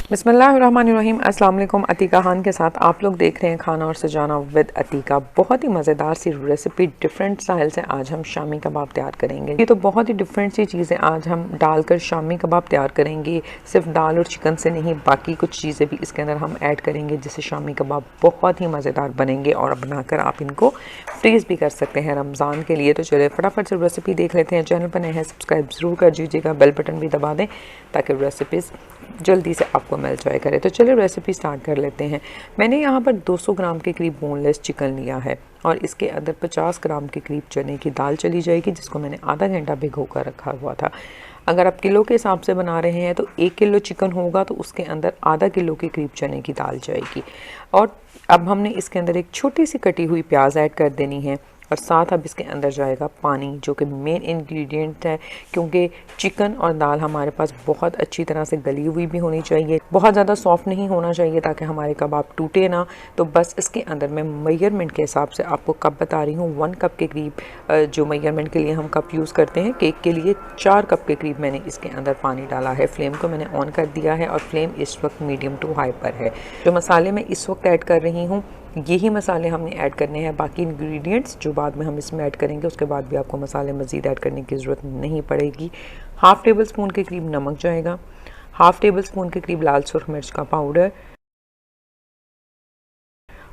बिस्मिल्लाहिर्रहमानिर्रहीम। अस्सलाम वालेकुम। अतीका खान के साथ आप लोग देख रहे हैं खाना और सजाना विद अतीका। बहुत ही मज़ेदार सी रेसिपी डिफरेंट स्टाइल से आज हम शामी कबाब तैयार करेंगे। ये तो बहुत ही डिफरेंट सी चीज़ें आज हम डालकर शामी कबाब तैयार करेंगे। सिर्फ दाल और चिकन से नहीं, बाकी कुछ चीज़ें भी इसके अंदर हम ऐड करेंगे जिससे शामी कबाब बहुत ही मज़ेदार बनेंगे और बनाकर आप इनको फ्रीज़ भी कर सकते हैं रमज़ान के लिए। तो चलिए फटाफट से रेसिपी देख लेते हैं। चैनल पर नए हैं सब्सक्राइब ज़रूर कर दीजिएगा, बेल बटन भी दबा दें ताकि रेसिपीज़ जल्दी से आपको मिल जाया करे। तो चलिए रेसिपी स्टार्ट कर लेते हैं। मैंने यहाँ पर 200 ग्राम के करीब बोनलेस चिकन लिया है और इसके अंदर 50 ग्राम के करीब चने की दाल चली जाएगी जिसको मैंने आधा घंटा भिगो कर रखा हुआ था। अगर आप किलो के हिसाब से बना रहे हैं तो 1 किलो चिकन होगा तो उसके अंदर आधा किलो के करीब चने की दाल जाएगी। और अब हमने इसके अंदर एक छोटी सी कटी हुई प्याज ऐड कर देनी है और साथ अब इसके अंदर जाएगा पानी जो कि मेन इंग्रेडिएंट है, क्योंकि चिकन और दाल हमारे पास बहुत अच्छी तरह से गली हुई भी होनी चाहिए, बहुत ज़्यादा सॉफ्ट नहीं होना चाहिए ताकि हमारे कबाब टूटे ना। तो बस इसके अंदर मैं मेजरमेंट के हिसाब से आपको कप बता रही हूँ। 1 कप के करीब जो मेजरमेंट के लिए हम कप यूज़ करते हैं केक के लिए, 4 कप के करीब मैंने इसके अंदर पानी डाला है। फ्लेम को मैंने ऑन कर दिया है और फ्लेम इस वक्त मीडियम टू हाई पर है। जो मसाले मैं इस वक्त ऐड कर रही हूँ यही मसाले हमने ऐड करने हैं। बाकी इंग्रेडिएंट्स जो बाद में हम इसमें ऐड करेंगे उसके बाद भी आपको मसाले मज़ीद ऐड करने की ज़रूरत नहीं पड़ेगी। हाफ़ टेबल स्पून के करीब नमक जाएगा, हाफ़ टेबल स्पून के करीब लाल सुर्ख मिर्च का पाउडर,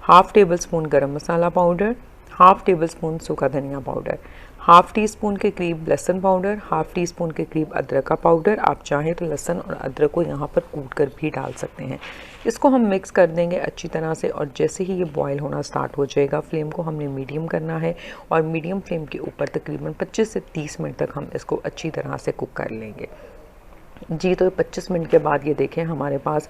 हाफ़ टेबल स्पून गरम मसाला पाउडर, हाफ़ टेबल स्पून सूखा धनिया पाउडर, हाफ़ टी स्पून के करीब लहसुन पाउडर, हाफ़ टी स्पून के करीब अदरक का पाउडर। आप चाहें तो लहसुन और अदरक को यहाँ पर कूट कर भी डाल सकते हैं। इसको हम मिक्स कर देंगे अच्छी तरह से और जैसे ही ये बॉयल होना स्टार्ट हो जाएगा फ्लेम को हमने मीडियम करना है और मीडियम फ्लेम के ऊपर तकरीबन 25 से 30 मिनट तक हम इसको अच्छी तरह से कुक कर लेंगे। जी, तो 25 मिनट के बाद ये देखें हमारे पास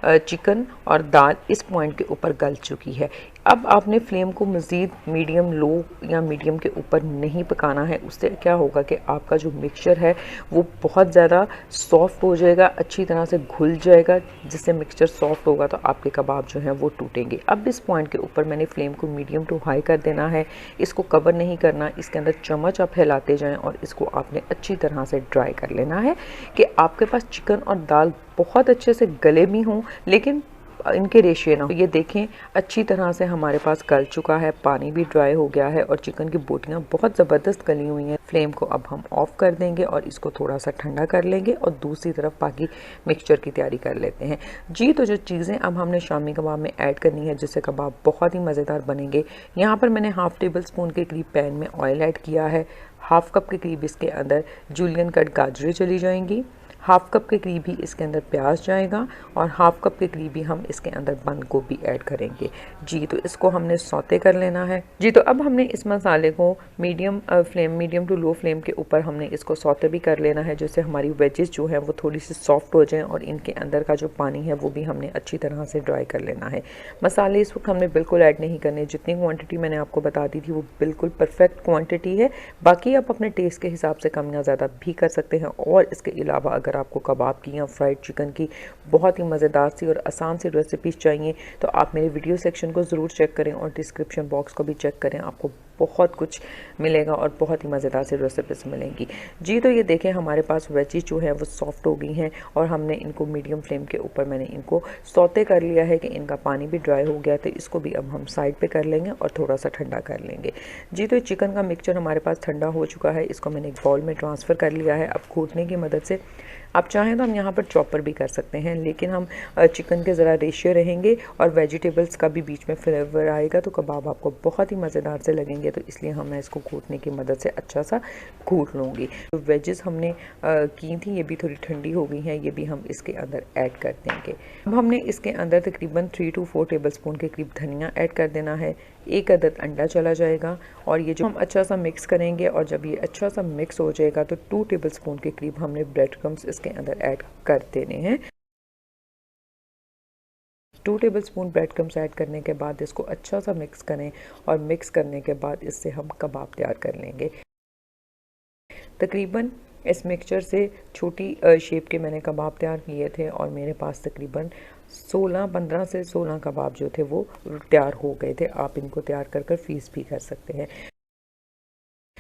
चिकन और दाल इस पॉइंट के ऊपर गल चुकी है। अब आपने फ्लेम को मज़ीद मीडियम लो या मीडियम के ऊपर नहीं पकाना है। उससे क्या होगा कि आपका जो मिक्सचर है वो बहुत ज़्यादा सॉफ्ट हो जाएगा, अच्छी तरह से घुल जाएगा। जिससे मिक्सचर सॉफ्ट होगा तो आपके कबाब जो हैं वो टूटेंगे। अब इस पॉइंट के ऊपर मैंने फ्लेम को मीडियम टू हाई कर देना है। इसको कवर नहीं करना, इसके अंदर चम्मच आप हिलाते जाएँ और इसको आपने अच्छी तरह से ड्राई कर लेना है कि आपके पास चिकन और दाल बहुत अच्छे से गले भी हों लेकिन इनके रेशियो ना हो। ये देखें अच्छी तरह से हमारे पास गल चुका है, पानी भी ड्राई हो गया है और चिकन की बोटियां बहुत ज़बरदस्त गली हुई हैं। फ्लेम को अब हम ऑफ कर देंगे और इसको थोड़ा सा ठंडा कर लेंगे और दूसरी तरफ बाकी मिक्सचर की तैयारी कर लेते हैं। जी, तो जो चीज़ें अब हमने शामी कबाब में ऐड करनी है जिससे कबाब बहुत ही मज़ेदार बनेंगे। यहाँ पर मैंने हाफ़ टेबल स्पून के करीब पैन में ऑयल ऐड किया है। हाफ़ कप के करीब इसके अंदर जूलियन कट गाजरें चली जाएंगी, हाफ़ कप के करीब ही इसके अंदर प्याज जाएगा और हाफ़ कप के करीब ही हम इसके अंदर बंद गोभी ऐड करेंगे। जी, तो इसको हमने सौते कर लेना है। जी, तो अब हमने इस मसाले को मीडियम टू लो फ्लेम के ऊपर हमने इसको सौते भी कर लेना है जिससे हमारी वेजेस जो है वो थोड़ी सी सॉफ्ट हो जाएं और इनके अंदर का जो पानी है वो भी हमने अच्छी तरह से ड्राई कर लेना है। मसाले इस वक्त हमने बिल्कुल ऐड नहीं करने, जितनी क्वान्टिटी मैंने आपको बता दी थी वो बिल्कुल परफेक्ट क्वान्टिटी है। बाकी आप अपने टेस्ट के हिसाब से कम या ज़्यादा भी कर सकते हैं। और इसके अलावा अगर आपको कबाब की या फ्राइड चिकन की बहुत ही मज़ेदार सी और आसान सी रेसिपीज़ चाहिए तो आप मेरे वीडियो सेक्शन को ज़रूर चेक करें और डिस्क्रिप्शन बॉक्स को भी चेक करें। आपको बहुत कुछ मिलेगा और बहुत ही मज़ेदार सी रेसिपीज़ मिलेंगी। जी, तो ये देखें हमारे पास वेजीज जो है वो सॉफ्ट हो गई हैं और हमने इनको मीडियम फ्लेम के ऊपर मैंने इनको सौते कर लिया है कि इनका पानी भी ड्राई हो गया। तो इसको भी अब हम साइड पे कर लेंगे और थोड़ा सा ठंडा कर लेंगे। जी, तो चिकन का मिक्सचर हमारे पास ठंडा हो चुका है, इसको मैंने एक बाउल में ट्रांसफ़र कर लिया है। अब घोटने की मदद से आप चाहें तो हम यहाँ पर चॉपर भी कर सकते हैं लेकिन हम चिकन के ज़रा रेशियो रहेंगे और वेजिटेबल्स का भी बीच में फ्लेवर आएगा तो कबाब आपको बहुत ही मज़ेदार से लगेंगे। तो इसलिए मैं इसको घोटने की मदद से अच्छा सा घोट लूँगी। तो वेजेस हमने की थी ये भी थोड़ी ठंडी हो गई हैं, ये भी हम इसके अंदर ऐड कर देंगे। अब हमने इसके अंदर तकरीबन 3 to 4 टेबल स्पून के करीब धनिया ऐड कर देना है। 1 अदद अंडा चला जाएगा और ये जो हम अच्छा सा मिक्स करेंगे और जब ये अच्छा सा मिक्स हो जाएगा तो 2 टेबल स्पून के करीब हमने ब्रेड क्रम्स इसके अंदर ऐड कर देने हैं। 2 table spoon bread crumbs add करने के बाद इसको अच्छा सा मिक्स करें और मिक्स करने के बाद इससे हम कबाब तैयार कर लेंगे। तकरीबन इस मिक्सचर से छोटी शेप के मैंने कबाब तैयार किए थे और मेरे पास तकरीबन 15 से 16 कबाब जो थे वो तैयार हो गए थे। आप इनको तैयार कर फ्रीज़ भी कर सकते हैं।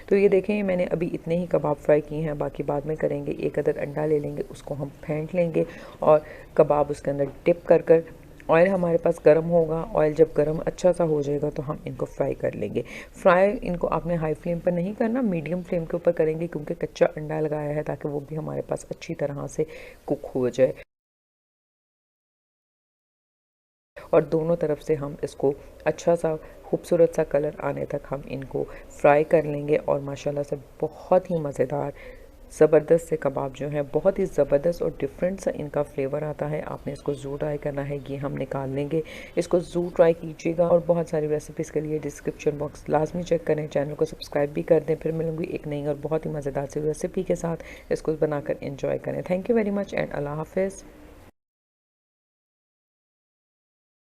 तो ये देखें मैंने अभी इतने ही कबाब फ्राई किए हैं, बाकी बाद में करेंगे। एक अदर अंडा ले लेंगे, उसको हम फेंट लेंगे और कबाब उसके अंदर डिप कर कर, ऑयल हमारे पास गर्म होगा। ऑयल जब गर्म अच्छा सा हो जाएगा तो हम इनको फ्राई कर लेंगे। फ्राई इनको आपने हाई फ्लेम पर नहीं करना, मीडियम फ्लेम के ऊपर करेंगे, क्योंकि कच्चा अंडा लगाया है ताकि वो भी हमारे पास अच्छी तरह से कुक हो जाए। और दोनों तरफ से हम इसको अच्छा सा खूबसूरत सा कलर आने तक हम इनको फ्राई कर लेंगे। और माशाल्लाह से बहुत ही मज़ेदार ज़बरदस्त से कबाब जो है, बहुत ही ज़बरदस्त और डिफरेंट सा इनका फ्लेवर आता है। आपने इसको ज़रूर ट्राई करना है, ये हम निकाल लेंगे। इसको ज़रूर ट्राई कीजिएगा और बहुत सारी रेसिपीज़ के लिए डिस्क्रिप्शन बॉक्स लाजमी चेक करें, चैनल को सब्सक्राइब भी कर दें। फिर मिलूंगी एक नई और बहुत ही मज़ेदार सी रेसिपी के साथ। इसको बनाकर इंजॉय करें। Thank you very much and अल्लाह हाफिज़।